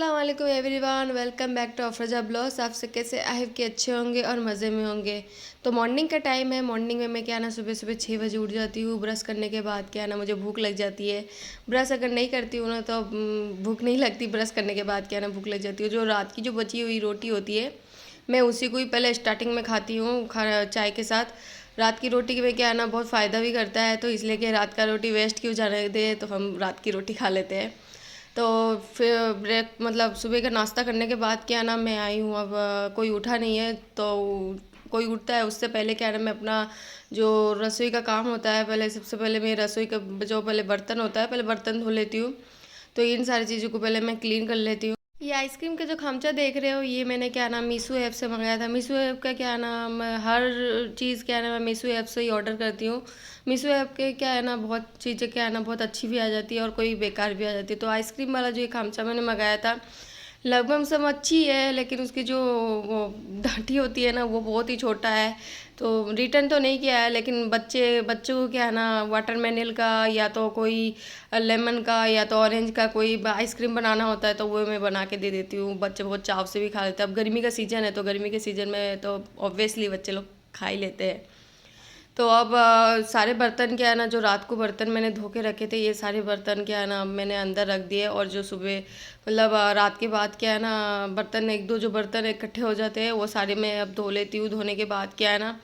अस्सलाम वालेकुम everyone, welcome back to Afroza blogs. आप सब कैसे आई होप कि अच्छे होंगे और मज़े में होंगे। तो मॉर्निंग का टाइम है। मॉर्निंग में मैं क्या ना सुबह सुबह 6 बजे उठ जाती हूँ। ब्रश करने के बाद क्या ना मुझे भूख लग जाती है। ब्रश अगर नहीं करती हूँ ना तो भूख नहीं लगती। ब्रश करने के बाद क्या ना भूख लग जाती है। जो रात की जो बची हुई रोटी होती है मैं उसी को ही पहले स्टार्टिंग में खाती हूँ चाय के साथ। रात की रोटी में क्या है ना बहुत फ़ायदा भी करता है, तो इसलिए कि रात का रोटी वेस्ट क्यों जाने दे, तो हम रात की रोटी खा लेते हैं। तो फिर ब्रेक मतलब सुबह का नाश्ता करने के बाद क्या ना मैं आई हूँ। अब कोई उठा नहीं है, तो कोई उठता है उससे पहले क्या है ना मैं अपना जो रसोई का काम होता है, पहले सबसे पहले मैं रसोई का जो पहले बर्तन होता है पहले बर्तन धो लेती हूँ। तो इन सारी चीज़ों को पहले मैं क्लीन कर लेती हूँ। ये आइसक्रीम का जो खामचा देख रहे हो ये मैंने क्या नाम मीशो ऐप से मंगाया था। मीशो ऐप का क्या नाम हर चीज़ क्या है ना मैं मीशो ऐप से ही ऑर्डर करती हूँ। मीशो ऐप के क्या है ना बहुत चीज़ें क्या है ना बहुत अच्छी भी आ जाती है और कोई बेकार भी आ जाती है। तो आइसक्रीम वाला जो ये खामचा मैंने मंगाया था लगभग सब अच्छी है, लेकिन उसकी जो वो डांटी होती है ना वो बहुत ही छोटा है। तो रिटर्न तो नहीं किया है, लेकिन बच्चों को क्या है ना वाटरमेलन का या तो कोई लेमन का या तो ऑरेंज का कोई आइसक्रीम बनाना होता है तो वो मैं बना के दे देती हूँ। बच्चे बहुत चाव से भी खा लेते हैं। अब गर्मी का सीज़न है तो गर्मी के सीज़न में तो ऑब्वियसली बच्चे लोग खा ही लेते हैं। तो अब सारे बर्तन क्या है ना जो रात को बर्तन मैंने धो के रखे थे ये सारे बर्तन क्या है ना मैंने अंदर रख दिए। और जो सुबह मतलब रात के बाद क्या है ना बर्तन एक दो जो बर्तन इकट्ठे हो जाते हैं वो सारे मैं अब धो लेती हूँ। धोने के बाद क्या है ना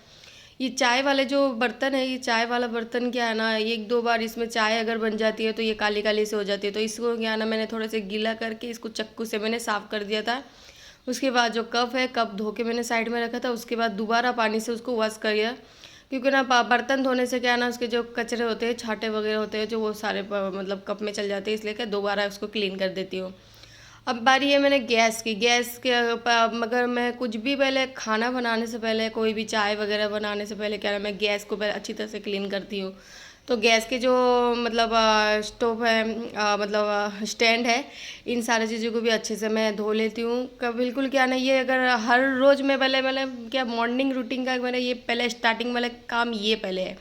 ये चाय वाले जो बर्तन है, ये चाय वाला बर्तन क्या है ना एक दो बार इसमें चाय अगर बन जाती है तो ये काली काली से हो जाती है। तो इसको क्या है ना मैंने थोड़े से गीला करके इसको चक्कू से मैंने साफ़ कर दिया था। उसके बाद जो कप है कप धो के मैंने साइड में रखा था, उसके बाद दोबारा पानी से उसको वॉश किया। क्योंकि ना बर्तन धोने से क्या है ना उसके जो कचरे होते हैं छाटे वगैरह होते हैं जो वो सारे मतलब कप में चल जाते हैं, इसलिए क्या दोबारा उसको क्लीन कर देती हूँ। अब बारी है मैंने गैस की। गैस के मगर मैं कुछ भी पहले खाना बनाने से पहले कोई भी चाय वगैरह बनाने से पहले क्या है मैं गैस को पहले अच्छी तरह से क्लीन करती हूँ। तो गैस के जो मतलब स्टोव है मतलब स्टैंड है, इन सारी चीज़ों को भी अच्छे से मैं धो लेती हूँ। बिल्कुल क्या ना ये अगर हर रोज़ मैं पहले मतलब क्या मॉर्निंग रूटीन का मैंने ये पहले स्टार्टिंग वाला काम ये पहले है।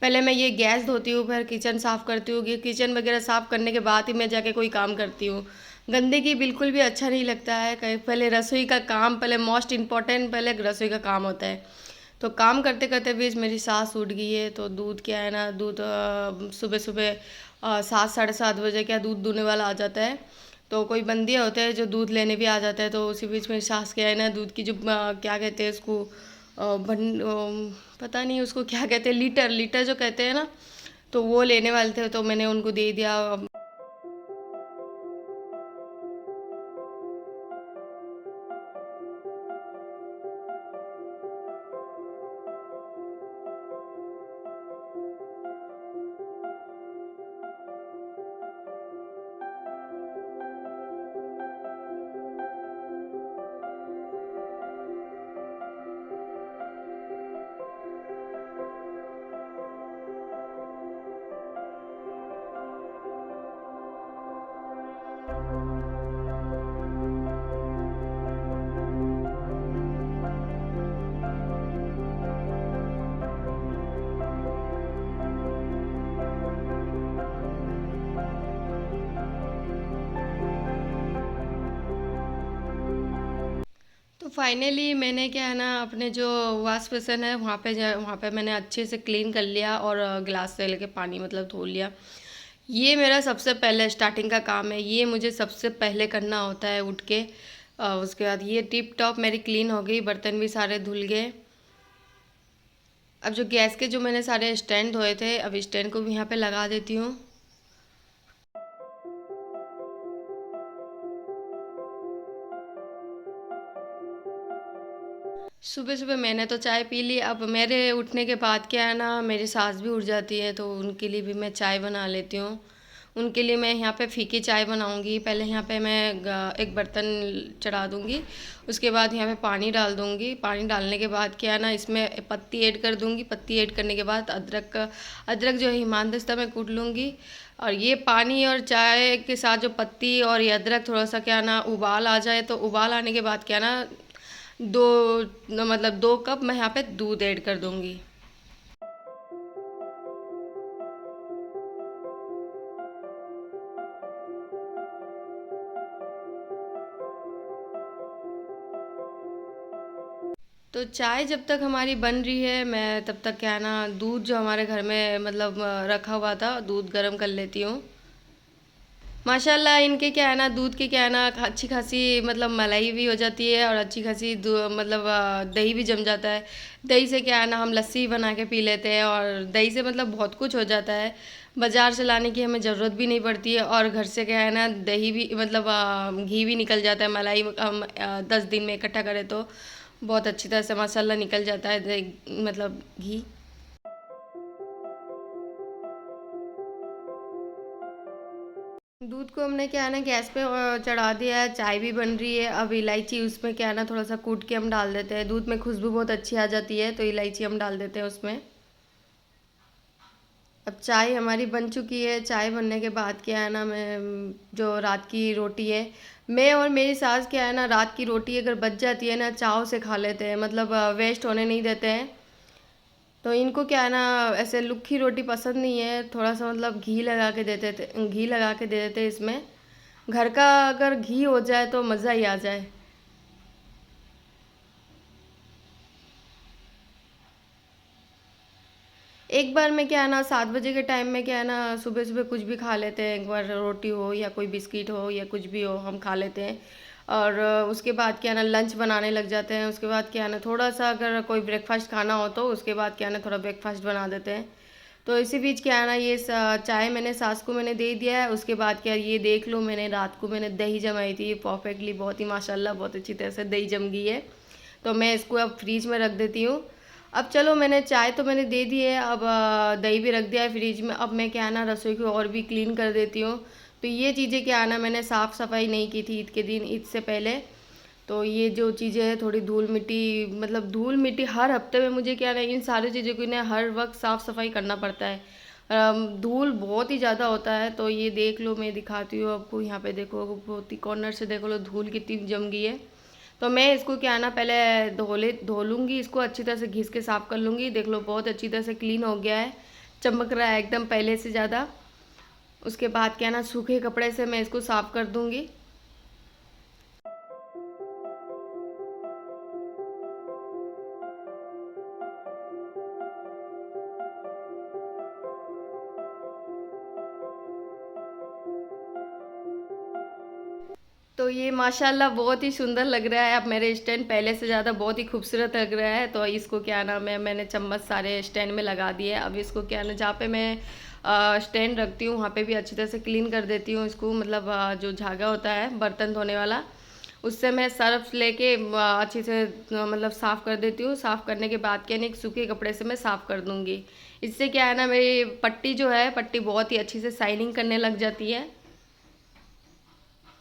पहले मैं ये गैस धोती हूँ, फिर किचन साफ़ करती हूँ। ये किचन वगैरह साफ़ करने के बाद ही मैं जाके कोई काम करती हूँ। गंदगी बिल्कुल भी अच्छा नहीं लगता है। पहले रसोई का काम पहले मोस्ट इम्पॉर्टेंट पहले रसोई का काम होता है। तो काम करते करते बीच मेरी सांस उठ गई है। तो दूध क्या है ना दूध सुबह सुबह 7 साढ़े 7 बजे क्या दूध दूने वाला आ जाता है। तो कोई बंदियाँ होते हैं जो दूध लेने भी आ जाता है। तो उसी बीच मेरी सास क्या है ना दूध की जो क्या कहते हैं उसको पता नहीं उसको क्या कहते हैं, लीटर लीटर जो कहते हैं ना, तो वो लेने वाले थे तो मैंने उनको दे दिया। तो फाइनली मैंने क्या है ना अपने जो वॉश बेसिन है वहाँ पे मैंने अच्छे से क्लीन कर लिया और गिलास से लेके पानी मतलब धो लिया। ये मेरा सबसे पहले स्टार्टिंग का काम है। ये मुझे सबसे पहले करना होता है उठ के। उसके बाद ये टिप टॉप मेरी क्लीन हो गई, बर्तन भी सारे धुल गए। अब जो गैस के जो मैंने सारे स्टैंड धोए थे अब स्टैंड को भी यहाँ पे लगा देती हूँ। सुबह सुबह मैंने तो चाय पी ली। अब मेरे उठने के बाद क्या है ना मेरी सास भी उठ जाती है तो उनके लिए भी मैं चाय बना लेती हूँ। उनके लिए मैं यहाँ पे फीकी चाय बनाऊँगी। पहले यहाँ पे मैं एक बर्तन चढ़ा दूँगी, उसके बाद यहाँ पे पानी डाल दूँगी। पानी डालने के बाद क्या है ना इसमें पत्ती ऐड कर दूँगी। पत्ती ऐड करने के बाद अदरक जो है हिमानदस्ता में कूट लूँगी। और ये पानी और चाय के साथ जो पत्ती और ये अदरक थोड़ा सा क्या ना उबाल आ जाए, तो उबाल आने के बाद क्या ना दो मतलब 2 कप मैं यहाँ पे दूध ऐड कर दूँगी। तो चाय जब तक हमारी बन रही है, मैं तब तक क्या है ना, दूध जो हमारे घर में मतलब रखा हुआ था, दूध गर्म कर लेती हूँ। माशाल्लाह इनके क्या है ना, दूध के क्या है ना, अच्छी खासी मतलब मलाई भी हो जाती है और अच्छी खासी मतलब दही भी जम जाता है। दही से क्या है ना, हम लस्सी बना के पी लेते हैं और दही से मतलब बहुत कुछ हो जाता है। बाज़ार से लाने की हमें ज़रूरत भी नहीं पड़ती है और घर से क्या है ना, दही भी मतलब घी भी निकल जाता है। मलाई हम 10 दिन में इकट्ठा करें तो बहुत अच्छी तरह से माशाल्लाह निकल जाता है दही मतलब घी। दूध को हमने क्या है ना, गैस पे चढ़ा दिया है, चाय भी बन रही है। अब इलायची उसमें क्या है ना, थोड़ा सा कूट के हम डाल देते हैं। दूध में खुशबू बहुत अच्छी आ जाती है तो इलायची हम डाल देते हैं उसमें। अब चाय हमारी बन चुकी है। चाय बनने के बाद क्या है ना, मैं जो रात की रोटी है, मैं और मेरी सास क्या है ना, रात की रोटी अगर बच जाती है ना, चाव से खा लेते हैं, मतलब वेस्ट होने नहीं देते हैं। तो इनको क्या है ना, ऐसे लुक्खी रोटी पसंद नहीं है, थोड़ा सा मतलब घी लगा के देते थे, घी लगा के दे देते इसमें। घर का अगर घी हो जाए तो मज़ा ही आ जाए। एक बार में क्या है ना, 7 बजे के टाइम में क्या है ना, सुबह सुबह कुछ भी खा लेते हैं। एक बार रोटी हो या कोई बिस्किट हो या कुछ भी हो, हम खा लेते हैं। और उसके बाद क्या है ना, लंच बनाने लग जाते हैं। उसके बाद क्या है ना, थोड़ा सा अगर कोई ब्रेकफास्ट खाना हो तो उसके बाद क्या है ना, थोड़ा ब्रेकफास्ट बना देते हैं। तो इसी बीच क्या है ना, ये चाय मैंने सास को मैंने दे दिया है। उसके बाद क्या, ये देख लो, मैंने रात को मैंने दही जमाई थी परफेक्टली, बहुत ही माशाल्लाह बहुत अच्छी तरह से दही जम गई है। तो मैं इसको अब फ्रीज में रख देती हूँ। अब चलो, मैंने चाय तो मैंने दे दी है, अब दही भी रख दिया है फ्रिज में। अब मैं क्या है ना, रसोई को और भी क्लीन कर देती हूँ। तो ये चीज़ें क्या है ना, मैंने साफ़ सफाई नहीं की थी ईद के दिन, ईद से पहले। तो ये जो चीज़ें हैं, थोड़ी धूल मिट्टी, मतलब धूल मिट्टी हर हफ्ते में मुझे क्या है ना, इन सारी चीज़ों की ना हर वक्त साफ़ सफाई करना पड़ता है। धूल बहुत ही ज़्यादा होता है। तो ये देख लो, मैं दिखाती हूँ आपको, यहाँ पे देखो, बहुत ही कॉर्नर से देखो लो, धूल कितनी जम गई है। तो मैं इसको क्या है ना, पहले धो लूँगी इसको, अच्छी तरह से घिस के साफ़ कर लूँगी। देख लो, बहुत अच्छी तरह से क्लीन हो गया है, चमक रहा है एकदम पहले से ज़्यादा। उसके बाद क्या है ना, सूखे कपड़े से मैं इसको साफ़ कर दूँगी। तो ये माशाल्लाह बहुत ही सुंदर लग रहा है। अब मेरे स्टैंड पहले से ज़्यादा बहुत ही खूबसूरत लग रहा है। तो इसको क्या नाम है, मैंने चम्मच सारे स्टैंड में लगा दिए। अब इसको क्या ना, जहाँ पे मैं स्टैंड रखती हूँ वहाँ पे भी अच्छी तरह से क्लीन कर देती हूँ इसको। मतलब जो झागा होता है बर्तन धोने वाला, उससे मैं सर्फ लेके अच्छी से मतलब साफ़ कर देती हूँ। साफ़ करने के बाद क्या नहीं, एक सूखे कपड़े से मैं साफ़ कर दूँगी। इससे क्या है ना, मेरी पट्टी जो है, पट्टी बहुत ही अच्छी से शाइनिंग करने लग जाती है।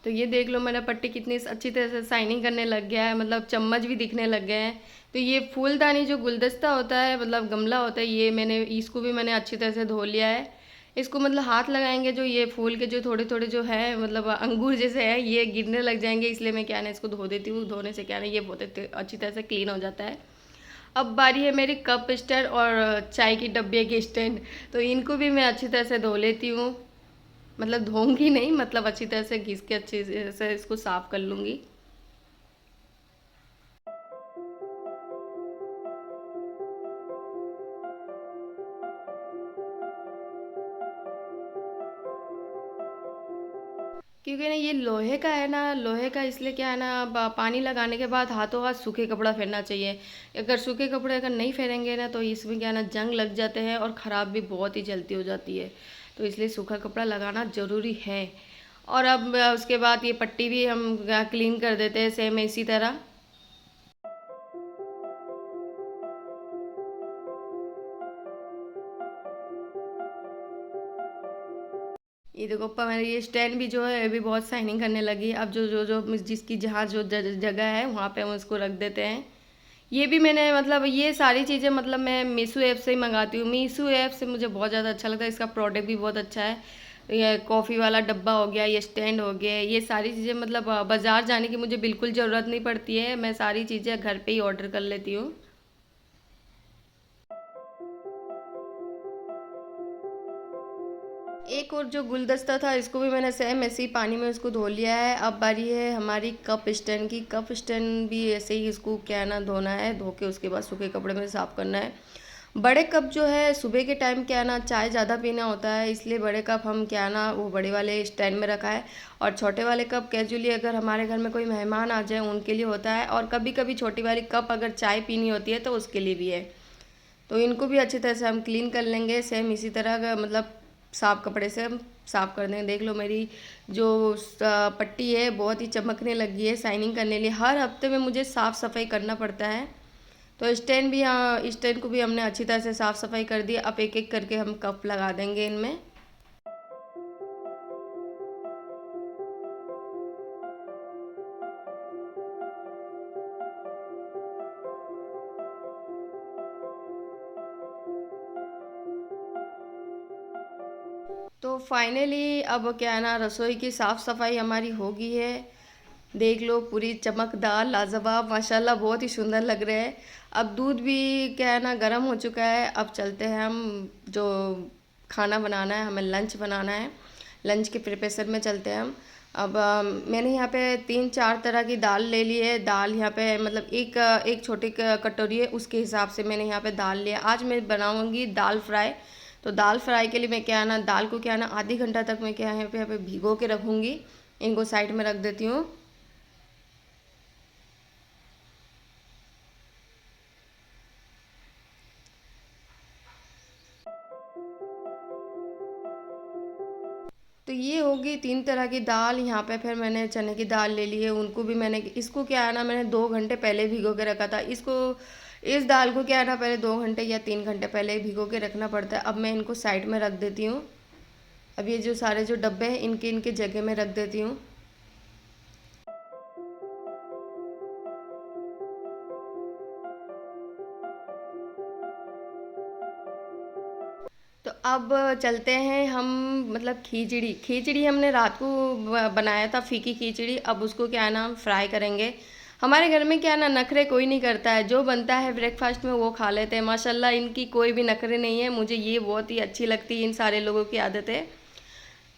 तो ये देख लो, मेरा पट्टी कितनी अच्छी तरह से शाइनिंग करने लग गया है, मतलब चम्मच भी दिखने लग गए हैं। तो ये फूलदानी जो गुलदस्ता होता है, मतलब गमला होता है, ये मैंने इसको भी मैंने अच्छी तरह से धो लिया है। इसको मतलब हाथ लगाएंगे जो ये फूल के जो थोड़े थोड़े जो है, मतलब अंगूर जैसे है, ये गिरने लग जाएंगे, इसलिए मैं क्या है ना, इसको धो देती हूँ। धोने से क्या है ना, ये बहुत अच्छी तरह से क्लीन हो जाता है। अब बारी है मेरी कप स्टैंड और चाय की डब्बे के स्टैंड। तो इनको भी मैं अच्छी तरह से धो लेती हूँ। मतलब धोंगी नहीं, मतलब अच्छी तरह से घिस के अच्छी से इसको साफ कर लूँगी। क्योंकि ना ये लोहे का है ना, लोहे का इसलिए क्या है ना, पानी लगाने के बाद हाथों हाथ सूखे कपड़ा फेरना चाहिए। अगर सूखे कपड़े अगर नहीं फेरेंगे ना, तो इसमें क्या है ना, जंग लग जाते हैं और ख़राब भी बहुत ही जल्दी हो जाती है। तो इसलिए सूखा कपड़ा लगाना ज़रूरी है। और अब उसके बाद ये पट्टी भी हम क्लीन कर देते हैं सेम इसी तरह। ये देखो, मेरी ये स्टैंड भी जो है, ये भी बहुत शाइनिंग करने लगी। अब जो जो जो जिसकी जहाँ जो जगह है वहाँ पे हम उसको रख देते हैं। ये भी मैंने मतलब ये सारी चीज़ें मतलब मैं मीशो ऐप से ही मंगाती हूँ। मीशो ऐप से मुझे बहुत ज़्यादा अच्छा लगता है, इसका प्रोडक्ट भी बहुत अच्छा है। ये कॉफ़ी वाला डब्बा हो गया, ये स्टैंड हो गया, ये सारी चीज़ें मतलब बाज़ार जाने की मुझे बिल्कुल ज़रूरत नहीं पड़ती है। मैं सारी चीज़ें घर पे ही ऑर्डर कर लेती हूँ। एक और जो गुलदस्ता था इसको भी मैंने सेम ऐसे ही पानी में उसको धो लिया है। अब बारी है हमारी कप स्टैंड की। कप स्टैंड भी ऐसे ही इसको क्या है ना धोना है, धो के उसके बाद सूखे कपड़े में साफ़ करना है। बड़े कप जो है सुबह के टाइम क्या है ना चाय ज़्यादा पीना होता है, इसलिए बड़े कप हम क्या है ना वो बड़े वाले स्टैंड में रखा है। और छोटे वाले कप कैजुअली अगर हमारे घर में कोई मेहमान आ जाए उनके लिए होता है, और कभी कभी छोटी वाली कप अगर चाय पीनी होती है तो उसके लिए भी है। तो इनको भी अच्छी तरह से हम क्लीन कर लेंगे। सेम इसी तरह का मतलब साफ कपड़े से हम साफ़ कर देंगे। देख लो मेरी जो पट्टी है बहुत ही चमकने लगी है, शाइनिंग करने लिए। हर हफ्ते में मुझे साफ़ सफाई करना पड़ता है। तो स्टैंड भी, हाँ स्टैंड को भी हमने अच्छी तरह से साफ़ सफाई कर दी। अब एक एक करके हम कप लगा देंगे इनमें। तो फाइनली अब क्या है ना रसोई की साफ़ सफाई हमारी हो गई है। देख लो पूरी चमकदार लाजवाब माशाल्लाह बहुत ही सुंदर लग रहे हैं। अब दूध भी क्या है ना गर्म हो चुका है। अब चलते हैं हम जो खाना बनाना है, हमें लंच बनाना है, लंच के प्रिपरेशन में चलते हैं हम। अब मैंने यहाँ पे 3-4 तरह की दाल ले ली है। दाल यहाँ पे मतलब एक छोटी कटोरी है उसके हिसाब से मैंने यहाँ पे दाल लिया। आज मैं बनाऊँगी दाल फ्राई। तो दाल फ्राई के लिए मैं क्या है ना दाल को क्या है ना आधी घंटा तक मैं क्या है यहाँ पे भिगो के रखूँगी। इनको साइड में रख देती हूँ। तो ये होगी 3 तरह की दाल। यहाँ पे फिर मैंने चने की दाल ले ली है, उनको भी मैंने इसको क्या है ना मैंने 2 घंटे पहले भिगो के रखा था। इसको इस दाल को क्या है ना पहले 2 घंटे या 3 घंटे पहले ही भिगो के रखना पड़ता है। अब मैं इनको साइड में रख देती हूँ। अब ये जो सारे जो डब्बे हैं इनके इनके जगह में रख देती हूँ। तो अब चलते हैं हम मतलब खिचड़ी। खिचड़ी हमने रात को बनाया था, फीकी खिचड़ी। अब उसको क्या है ना हम फ्राई करेंगे। हमारे घर में क्या है ना नखरे कोई नहीं करता है, जो बनता है ब्रेकफास्ट में वो खा लेते हैं। माशाल्लाह इनकी कोई भी नखरे नहीं है, मुझे ये बहुत ही अच्छी लगती है इन सारे लोगों की आदतें।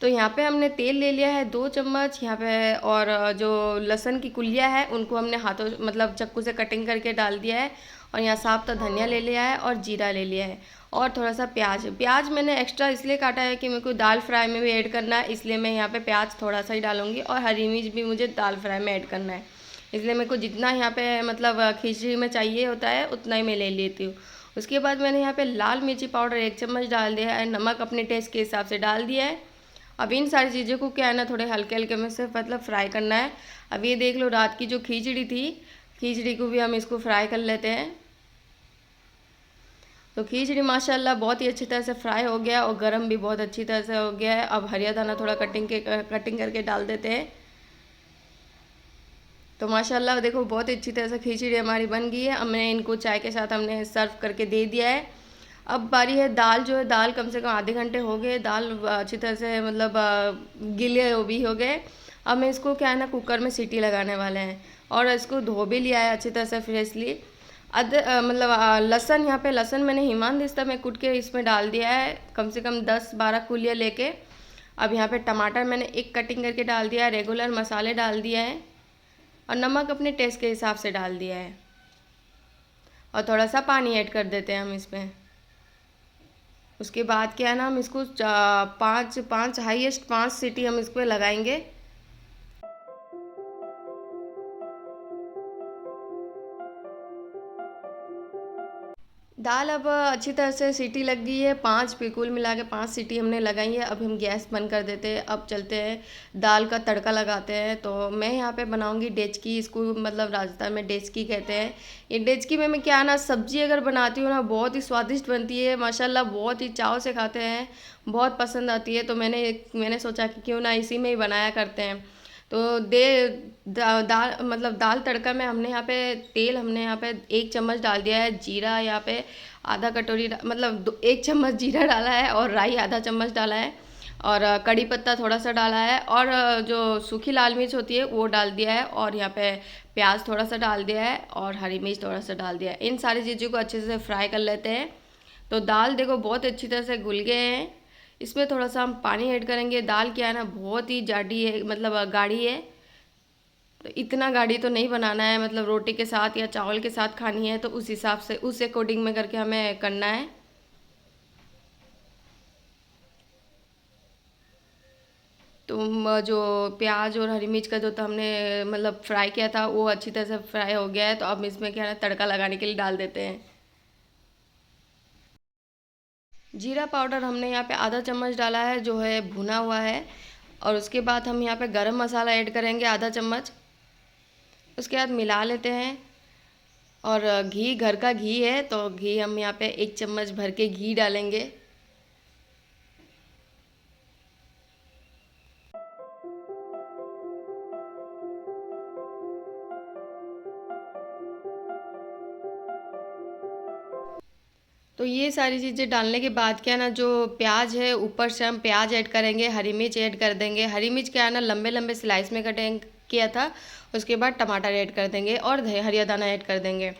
तो यहाँ पे हमने तेल ले लिया है 2 चम्मच यहाँ पे, और जो लहसुन की कुलियाँ है उनको हमने हाथों मतलब चाकू से कटिंग करके डाल दिया है। और यहाँ साफ तो धनिया ले लिया है और जीरा ले लिया है, और थोड़ा सा प्याज। प्याज मैंने एक्स्ट्रा इसलिए काटा है कि मेरे को दाल फ्राई में भी ऐड करना है, इसलिए मैं यहाँ पे प्याज थोड़ा सा ही डालूंगी। और हरी मिर्च भी मुझे दाल फ्राई में ऐड करना है, इसलिए मेरे को जितना यहाँ पे मतलब खिचड़ी में चाहिए होता है उतना ही मैं ले लेती हूँ। उसके बाद मैंने यहाँ पे लाल मिर्ची पाउडर 1 चम्मच डाल दिया है, नमक अपने टेस्ट के हिसाब से डाल दिया है। अब इन सारी चीज़ों को क्या है ना थोड़े हल्के हल्के में से मतलब फ्राई करना है। अब ये देख लो रात की जो खिचड़ी थी, खिचड़ी को भी हम इसको फ्राई कर लेते हैं। तो खिचड़ी माशाल्लाह बहुत ही अच्छी तरह से फ्राई हो गया और गरम भी बहुत अच्छी तरह से हो गया है। अब हरिया दाना थोड़ा कटिंग करके डाल देते हैं। तो माशाल्लाह देखो बहुत ही अच्छी तरह से खिचड़ी हमारी बन गई है। अब मैं इनको चाय के साथ हमने सर्व करके दे दिया है। अब बारी है दाल। जो है दाल कम से कम आधे घंटे हो गए, दाल अच्छी तरह से मतलब गीले वो भी हो गए। अब मैं इसको क्या है ना कुकर में सीटी लगाने वाले हैं, और इसको धो भी लिया है अच्छी तरह से फ्रेशली। मतलब लहसुन, यहाँ पे लहसुन मैंने हिमानदिस्ता में कूट के इसमें डाल दिया है, कम से कम 10-12 कुलियाँ लेके। अब यहाँ पे टमाटर मैंने एक कटिंग करके डाल दिया है, रेगुलर मसाले डाल दिया है, और नमक अपने टेस्ट के हिसाब से डाल दिया है। और थोड़ा सा पानी ऐड कर देते हैं हम इसमें। उसके बाद क्या है ना हम इसको पाँच पाँच हाईएस्ट 5 सीटी हम इस पर लगाएंगे। दाल अब अच्छी तरह से सीटी लग गई है, 5 कुल मिला के 5 सीटी हमने लगाई है। अब हम गैस बंद कर देते हैं। अब चलते हैं दाल का तड़का लगाते हैं। तो मैं यहाँ पे बनाऊँगी डेचकी, इसको मतलब राजस्थान में डेचकी कहते हैं। ये डेचकी में मैं क्या ना सब्जी अगर बनाती हूँ ना बहुत ही स्वादिष्ट बनती है माशाल्लाह, बहुत ही चाव से खाते हैं, बहुत पसंद आती है। तो मैंने सोचा कि क्यों ना इसी में ही बनाया करते हैं। तो दाल मतलब दाल तड़का में हमने यहाँ पे तेल हमने यहाँ पे 1 चम्मच डाल दिया है, जीरा यहाँ पे आधा कटोरी मतलब 1 चम्मच जीरा डाला है, और राई आधा चम्मच डाला है, और कड़ी पत्ता थोड़ा सा डाला है, और जो सूखी लाल मिर्च होती है वो डाल दिया है, और यहाँ पे प्याज थोड़ा सा डाल दिया है, और हरी मिर्च थोड़ा सा डाल दिया है। इन सारी चीज़ों को अच्छे से फ्राई कर लेते हैं। तो दाल देखो बहुत अच्छी तरह से घुल गए हैं। इसमें थोड़ा सा हम पानी ऐड करेंगे। दाल क्या है ना बहुत ही जाडी है, मतलब गाढ़ी है, तो इतना गाढ़ी तो नहीं बनाना है, मतलब रोटी के साथ या चावल के साथ खानी है तो उस हिसाब से उस अकॉर्डिंग में करके हमें करना है। तो जो प्याज और हरी मिर्च का जो तो हमने मतलब फ्राई किया था वो अच्छी तरह से फ्राई हो गया है, तो अब इसमें क्या है ना तड़का लगाने के लिए डाल देते हैं। जीरा पाउडर हमने यहाँ पे आधा चम्मच डाला है जो है भुना हुआ है, और उसके बाद हम यहाँ पे गरम मसाला ऐड करेंगे आधा चम्मच। उसके बाद मिला लेते हैं। और घी, घर का घी है तो घी हम यहाँ पे 1 चम्मच भर के घी डालेंगे। तो ये सारी चीज़ें डालने के बाद क्या है ना जो प्याज है ऊपर से हम प्याज ऐड करेंगे, हरी मिर्च ऐड कर देंगे। हरी मिर्च क्या है ना लंबे लंबे स्लाइस में कटिंग किया था। उसके बाद टमाटर ऐड कर देंगे और हरिया दाना ऐड कर देंगे।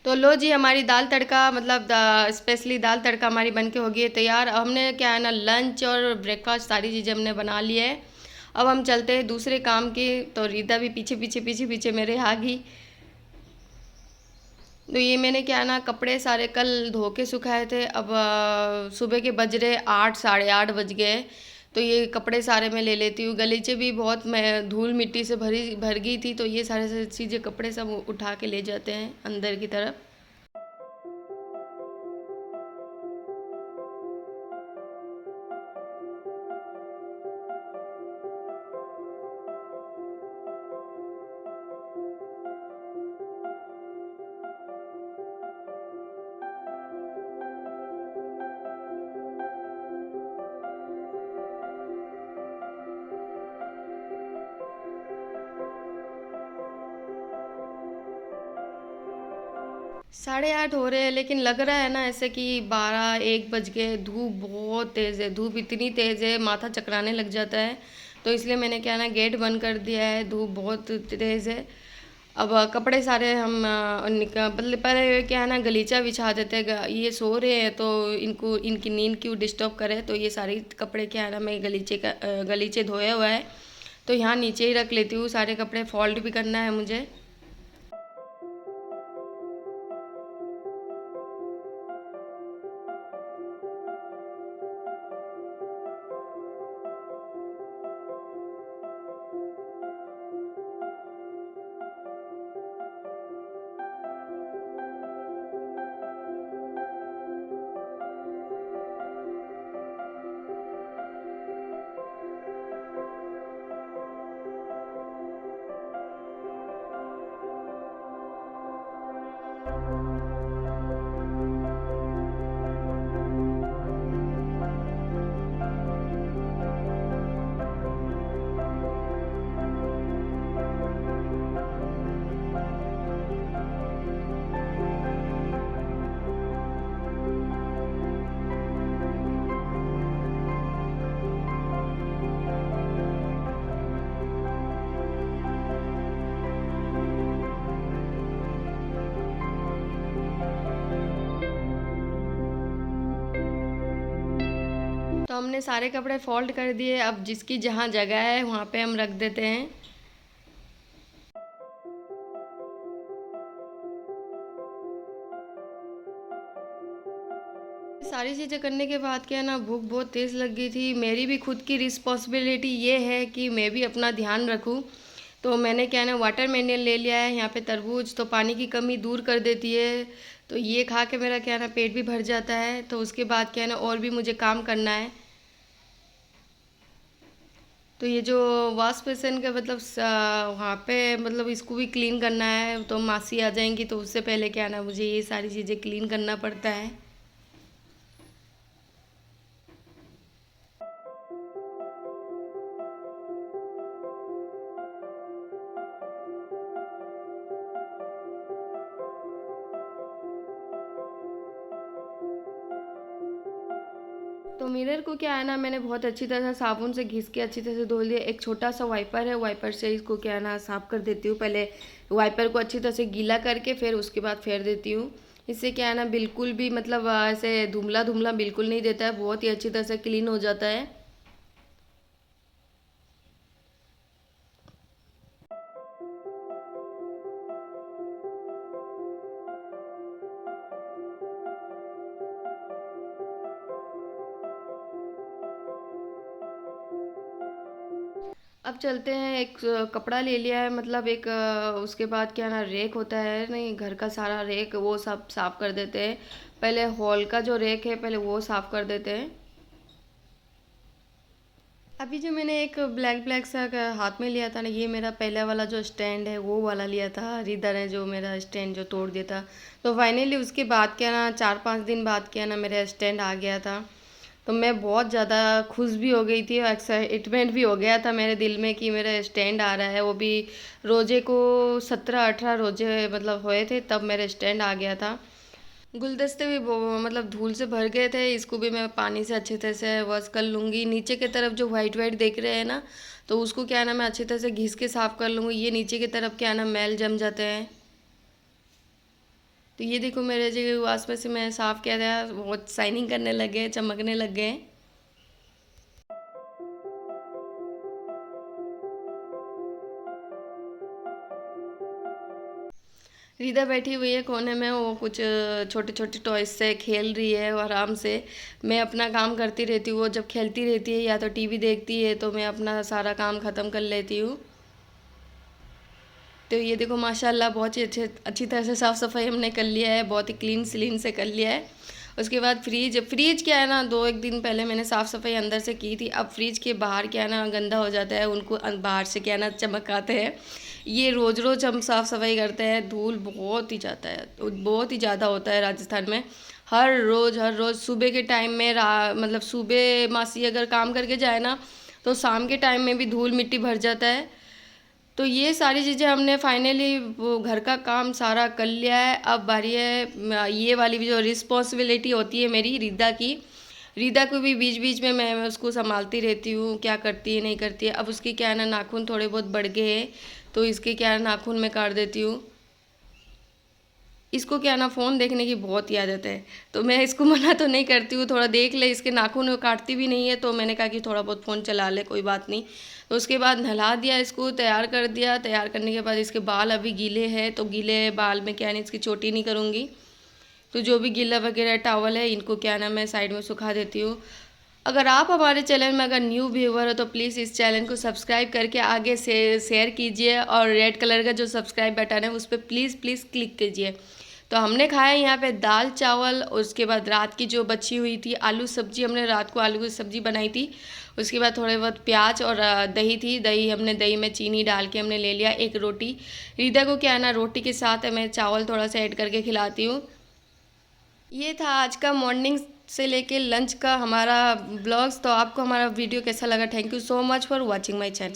तो लो जी, हमारी दाल तड़का मतलब स्पेशली दाल तड़का हमारी बन के होगी तैयार। अब हमने क्या है ना लंच और ब्रेकफास्ट सारी चीज़ें हमने बना ली है। अब हम चलते हैं दूसरे काम की। तो रीता भी पीछे पीछे पीछे पीछे मेरे आ गई। तो ये मैंने क्या है ना कपड़े सारे कल धो के सुखाए थे। अब सुबह के बज रहे 8, साढ़े 8 बज गए। तो ये कपड़े सारे मैं ले लेती हूँ। गलीचे भी बहुत मैं धूल मिट्टी से भर गई थी, तो ये सारे चीज़ें कपड़े सब उठा के ले जाते हैं अंदर की तरफ। साढ़े 8 हो रहे हैं, लेकिन लग रहा है ना ऐसे कि 12, 1 बज गए। धूप बहुत तेज़ है, धूप इतनी तेज़ है माथा चकराने लग जाता है। तो इसलिए मैंने क्या है ना गेट बंद कर दिया है, धूप बहुत तेज़ है। अब कपड़े सारे हम मतलब पहले क्या है ना गलीचा बिछा देते हैं। ये सो रहे हैं तो इनको इनकी नींद क्यों डिस्टर्ब करे, तो ये सारे कपड़े क्या है ना मैं गलीचे धोया हुआ है तो यहाँ नीचे ही रख लेती हूँ। सारे कपड़े फोल्ड भी करना है मुझे। तो हमने सारे कपड़े फोल्ड कर दिए। अब जिसकी जहाँ जगह है वहाँ पे हम रख देते हैं। सारी चीज़ें करने के बाद क्या है ना भूख बहुत तेज़ लग गई थी। मेरी भी खुद की रिस्पॉन्सिबिलिटी ये है कि मैं भी अपना ध्यान रखूं। तो मैंने क्या है ना वाटरमेलन ले लिया है, यहाँ पे तरबूज तो पानी की कमी दूर कर देती है। तो ये खा के मेरा क्या है ना पेट भी भर जाता है। तो उसके बाद क्या है ना और भी मुझे काम करना है। तो ये जो वॉश बेसिन का मतलब वहाँ पे मतलब इसको भी क्लीन करना है। तो मासी आ जाएंगी तो उससे पहले क्या है ना मुझे ये सारी चीज़ें क्लीन करना पड़ता है। तो मिरर को क्या है ना मैंने बहुत अच्छी तरह से साबुन से घिस के अच्छी तरह से धो लिया। एक छोटा सा वाइपर है, वाइपर से इसको क्या है ना साफ कर देती हूँ। पहले वाइपर को अच्छी तरह से गीला करके फिर उसके बाद फेर देती हूँ। इससे क्या है ना, बिल्कुल भी मतलब ऐसे धुंधला धुंधला बिल्कुल नहीं देता है, बहुत ही अच्छी तरह से क्लीन हो जाता है। अब चलते हैं, एक कपड़ा ले लिया है, मतलब एक उसके बाद क्या ना, रेक होता है नहीं, घर का सारा रेक वो सब साफ कर देते हैं। पहले हॉल का जो रेक है पहले वो साफ कर देते हैं। अभी जो मैंने एक ब्लैक ब्लैक सा हाथ में लिया था ना, ये मेरा पहला वाला जो स्टैंड है वो वाला लिया था। रिदा ने जो मेरा स्टैंड जो तोड़ दिया था, तो फाइनली उसके बाद क्या ना, 4-5 दिन बाद क्या ना, मेरा स्टैंड आ गया था। तो मैं बहुत ज़्यादा खुश भी हो गई थी और एक्साइटमेंट भी हो गया था मेरे दिल में कि मेरा स्टैंड आ रहा है। वो भी रोजे को 17-18 रोजे मतलब हुए थे तब मेरा स्टैंड आ गया था। गुलदस्ते भी मतलब धूल से भर गए थे, इसको भी मैं पानी से अच्छे तरह से वॉश कर लूँगी। नीचे की तरफ जो वाइट वाइट देख रहे हैं ना, तो उसको क्या है ना, मैं अच्छी तरह से घिस के साफ़ कर लूँगी। ये नीचे की तरफ क्या है ना, मैल जम जाते हैं। तो ये देखो मेरे जो आस पास से मैं साफ़ किया था, बहुत शाइनिंग करने लगे, चमकने लग गए। रीदा बैठी हुई है कोने में, वो कुछ छोटे छोटे टॉयज से खेल रही है और आराम से। मैं अपना काम करती रहती हूँ, वो जब खेलती रहती है या तो टीवी देखती है तो मैं अपना सारा काम ख़त्म कर लेती हूँ। तो ये देखो माशाल्लाह बहुत ही अच्छी तरह से साफ़ सफाई हमने कर लिया है, बहुत ही क्लीन स्लीन से कर लिया है। उसके बाद फ्रिज क्या है ना, 2-1 दिन पहले मैंने साफ़ सफाई अंदर से की थी। अब फ्रिज के बाहर क्या है ना, गंदा हो जाता है, उनको बाहर से क्या है ना चमक आते हैं। ये रोज़ रोज़ हम साफ़ सफाई करते हैं, धूल बहुत ही जाता है, तो बहुत ही ज़्यादा होता है राजस्थान में। हर रोज़ सुबह के टाइम में मतलब सुबह मासी अगर काम करके जाए ना, तो शाम के टाइम में भी धूल मिट्टी भर जाता है। तो ये सारी चीज़ें हमने फाइनली वो घर का काम सारा कर लिया है। अब बारी है ये वाली भी जो रिस्पॉन्सिबिलिटी होती है मेरी रीदा की। रीदा को भी बीच बीच में मैं उसको संभालती रहती हूँ, क्या करती है नहीं करती है। अब उसके क्या है ना, नाखून थोड़े बहुत बढ़ गए हैं, तो इसके क्या है, नाखून मैं काट देती हूँ। इसको क्या ना, फ़ोन देखने की बहुत ही आदत है, तो मैं इसको मना तो नहीं करती हूँ, थोड़ा देख ले। इसके नाखून वो काटती भी नहीं है, तो मैंने कहा कि थोड़ा बहुत फ़ोन चला ले, कोई बात नहीं। तो उसके बाद नहला दिया, इसको तैयार कर दिया। तैयार करने के बाद इसके बाल अभी गीले हैं, तो गीले बाल में क्या है ना, इसकी चोटी नहीं करूँगी। तो जो भी गीला वगैरह टॉवल है, इनको क्या ना मैं साइड में सुखा देती हूँ। अगर आप हमारे चैनल में अगर न्यू व्यूवर हो तो प्लीज़ इस चैनल को सब्सक्राइब करके आगे से शेयर कीजिए, और रेड कलर का जो सब्सक्राइब बटन है उस पर प्लीज़ प्लीज़ क्लिक कीजिए। तो हमने खाया यहाँ पे दाल चावल, और उसके बाद रात की जो बची हुई थी आलू सब्जी, हमने रात को आलू की सब्जी बनाई थी। उसके बाद थोड़े बहुत प्याज और दही थी, दही में चीनी डाल के हमने ले लिया। एक रोटी, रीदा को क्या है ना, रोटी के साथ मैं चावल थोड़ा सा ऐड करके खिलाती हूँ। ये था आज का मॉर्निंग से लेके लंच का हमारा ब्लॉग्स। तो आपको हमारा वीडियो कैसा लगा? Thank you so much for watching my channel.